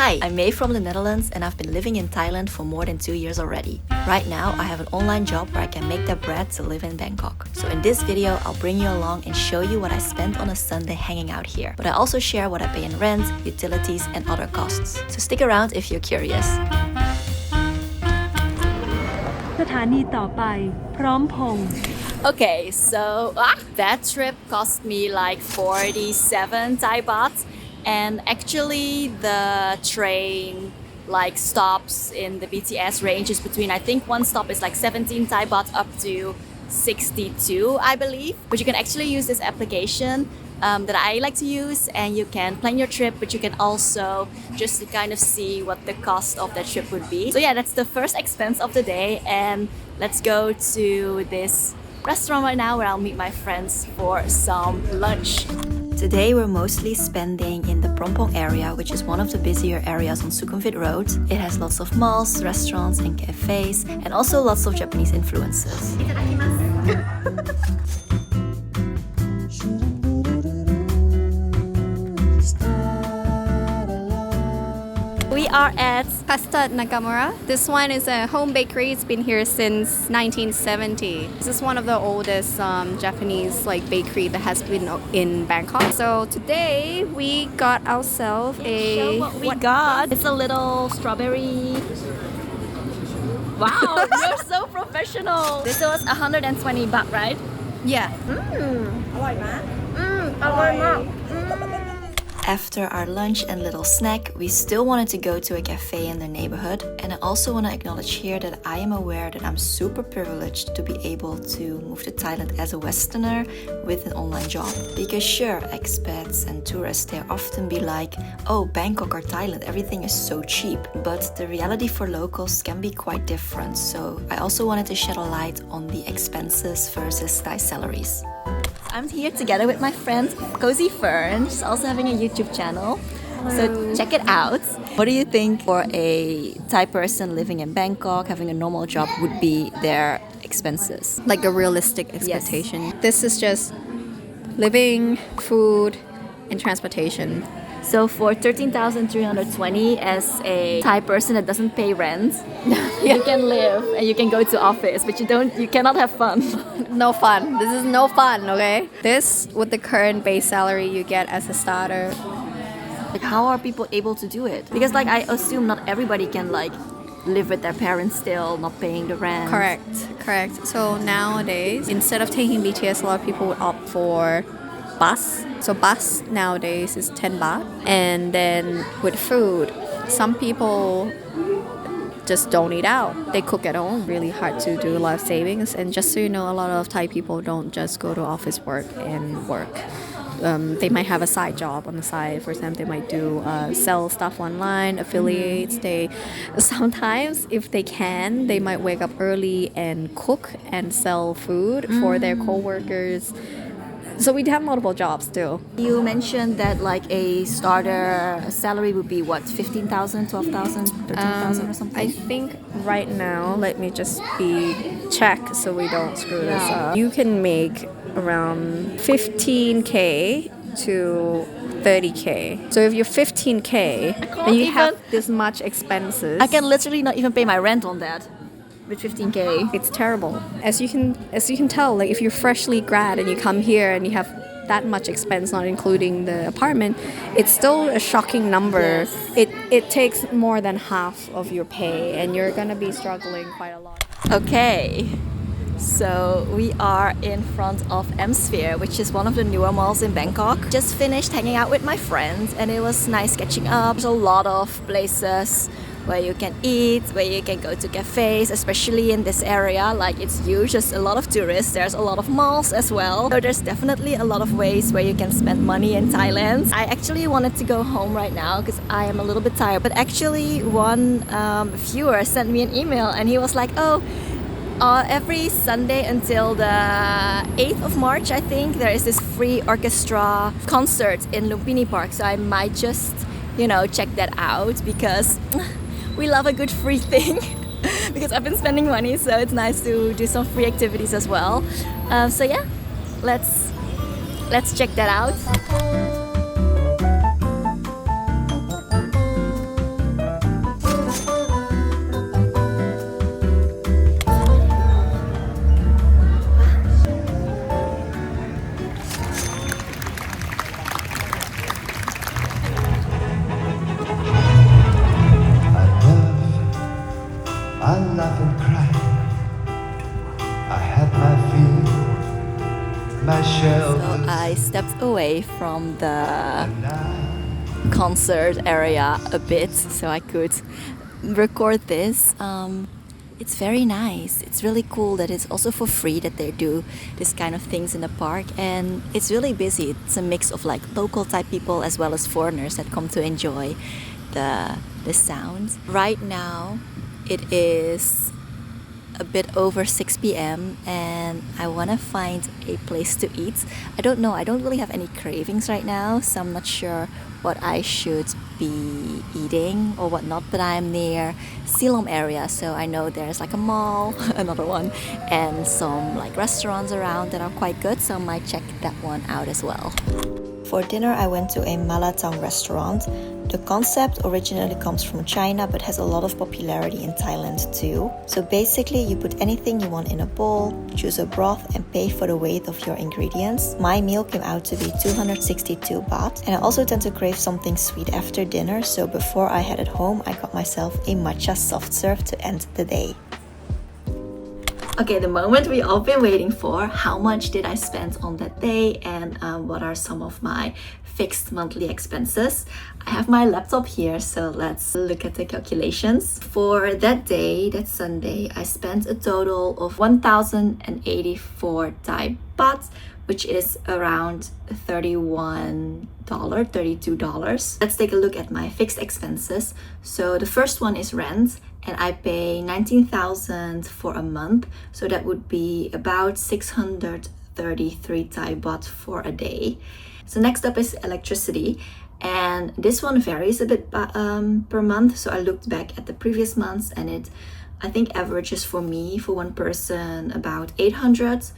Hi, I'm May from the Netherlands and I've been living in Thailand for more than 2 years already. Right now, I have an online job where I can make that bread to live in Bangkok. So in this video, I'll bring you along and show you what I spent on a Sunday hanging out here. But I also share what I pay in rent, utilities and other costs. So stick around if you're curious. สถานีต่อไปพร้อมพงษ์ Okay, so that trip cost me like 47 Thai baht. And actually the train like stops in the BTS ranges between, I think one stop is like 17 Thai baht up to 62, I believe. But you can actually use this application that I like to use, and you can plan your trip, but you can also just kind of see what the cost of that trip would be. So yeah, that's the first expense of the day, and let's go to this restaurant right now where I'll meet my friends for some lunch. Today we're mostly spending in the Prompong area, which is one of the busier areas on Sukhumvit Road. It has lots of malls, restaurants and cafes, and also lots of Japanese influences. We are at Custard Nakamura. This one is a home bakery. It's been here since 1970. This is one of the oldest Japanese bakery that has been in Bangkok. So today we got ourselves show what we got. It's a little strawberry. Wow, you're so professional. This was 120 baht, right? Yeah. After our lunch and little snack, we still wanted to go to a cafe in the neighborhood. And I also want to acknowledge here that I am aware that I'm super privileged to be able to move to Thailand as a Westerner with an online job. Because sure, expats and tourists, they often be like, oh, Bangkok or Thailand, everything is so cheap. But the reality for locals can be quite different. So I also wanted to shed a light on the expenses versus Thai salaries. I'm here together with my friend Cozy Fern. She's also having a YouTube channel. So check it out. What do you think for a Thai person living in Bangkok, having a normal job, would be their expenses? Like a realistic expectation. Yes. This is just living, food, and transportation. So for 13,320 as a Thai person that doesn't pay rent, you can live and you can go to office, but you cannot have fun. No fun. This is no fun, okay? This, with the current base salary you get as a starter. Like, how are people able to do it? Because I assume not everybody can live with their parents still, not paying the rent. Correct. So nowadays, instead of taking BTS, a lot of people would opt for bus. So bus nowadays is 10 baht. And then with food, some people just don't eat out. They cook at home. Really hard to do a lot of savings. And just so you know, a lot of Thai people don't just go to office work and work. They might have a side job on the side. For example, they might do sell stuff online, affiliates. They sometimes, if they can, they might wake up early and cook and sell food for their co-workers. So we have multiple jobs too. You mentioned that a starter salary would be what, 15,000, 12,000, 13,000 or something? I think right now, let me just check so we don't screw this up. You can make around 15K to 30K. So if you're 15K, then you have this much expenses. I can literally not even pay my rent on that. With 15K. It's terrible. As you can tell, if you're freshly grad and you come here and you have that much expense, not including the apartment, it's still a shocking number. Yes. It takes more than half of your pay and you're gonna be struggling quite a lot. Okay. So we are in front of M-Sphere, which is one of the newer malls in Bangkok. Just finished hanging out with my friends and it was nice catching up. There's a lot of places where you can eat, where you can go to cafes, especially in this area. It's huge, just a lot of tourists. There's a lot of malls as well. So there's definitely a lot of ways where you can spend money in Thailand. I actually wanted to go home right now because I am a little bit tired. But actually one viewer sent me an email and he was like, oh, every Sunday until the 8th of March, I think, there is this free orchestra concert in Lumphini Park. So I might just, check that out because we love a good free thing. Because I've been spending money, so it's nice to do some free activities as well. So yeah, let's check that out. So I stepped away from the concert area a bit so I could record this. It's very nice. It's really cool that it's also for free that they do this kind of things in the park, and it's really busy. It's a mix of like local type people as well as foreigners that come to enjoy the sounds. Right now it is a bit over 6 p.m. and I want to find a place to eat. I don't know, I don't really have any cravings right now, so I'm not sure what I should be eating or whatnot, but I'm near Silom area, so I know there's like a mall, another one, and some like restaurants around that are quite good, so I might check that one out as well. For dinner, I went to a Malatang restaurant. The concept originally comes from China but has a lot of popularity in Thailand too. So basically, you put anything you want in a bowl, choose a broth and pay for the weight of your ingredients. My meal came out to be 262 baht, and I also tend to crave something sweet after dinner, so before I headed home, I got myself a matcha soft serve to end the day. Okay, the moment we all been waiting for. How much did I spend on that day, and what are some of my fixed monthly expenses? I have my laptop here, so let's look at the calculations. For that day, that Sunday, I spent a total of 1,084 Thai baht, which is around $32. Let's take a look at my fixed expenses. So the first one is rent, and I pay 19,000 for a month, so that would be about 633 Thai baht for a day. So next up is electricity, and this one varies a bit per month. So I looked back at the previous months, and it, I think, averages for me, for one person, about 800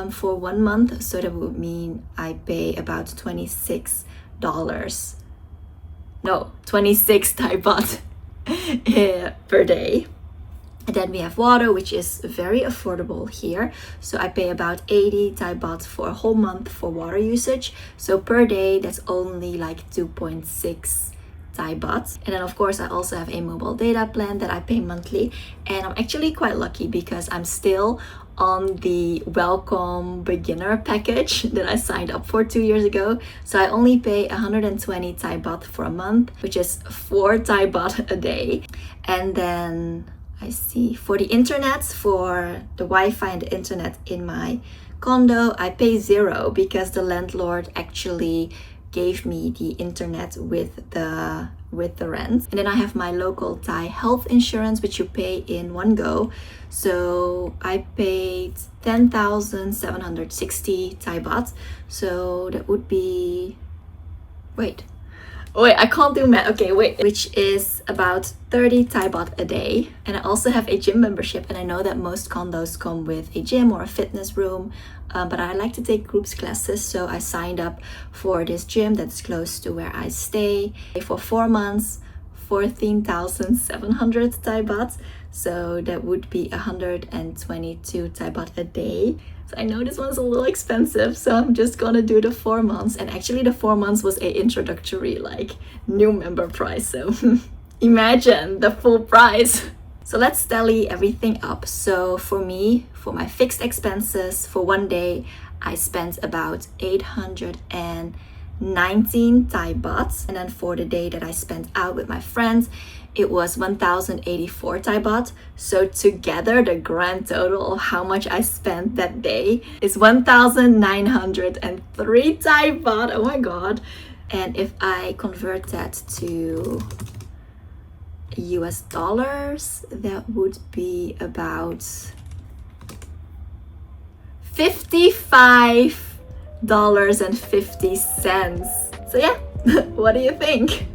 for 1 month. So that would mean I pay about $26. No, 26 Thai baht per day. And then we have water, which is very affordable here. So I pay about 80 Thai baht for a whole month for water usage. So per day, that's only like 2.6 Thai baht. And then of course, I also have a mobile data plan that I pay monthly. And I'm actually quite lucky because I'm still on the welcome beginner package that I signed up for 2 years ago. So I only pay 120 Thai baht for a month, which is 4 Thai baht a day. And then I see for the internet, for the Wi-Fi and the internet in my condo, I pay 0 because the landlord actually gave me the internet with the rent. And then I have my local Thai health insurance, which you pay in one go. So I paid 10,760 Thai baht. So that would be, wait, I can't do math. Okay, wait, which is about 30 Thai baht a day. And I also have a gym membership, and I know that most condos come with a gym or a fitness room, but I like to take groups classes, so I signed up for this gym that's close to where I stay for 4 months, 14,700 Thai baht. So that would be 122 Thai baht a day. So I know this one's a little expensive, so I'm just gonna do the 4 months. And actually the 4 months was a introductory, like, new member price, so imagine the full price. So let's tally everything up. So for me, for my fixed expenses for one day, I spent about 819 Thai baht. And then for the day that I spent out with my friends, it was 1,084 Thai baht. So together, the grand total of how much I spent that day is 1,903 Thai baht. Oh my god. And if I convert that to US dollars, that would be about $55.50. So yeah, what do you think?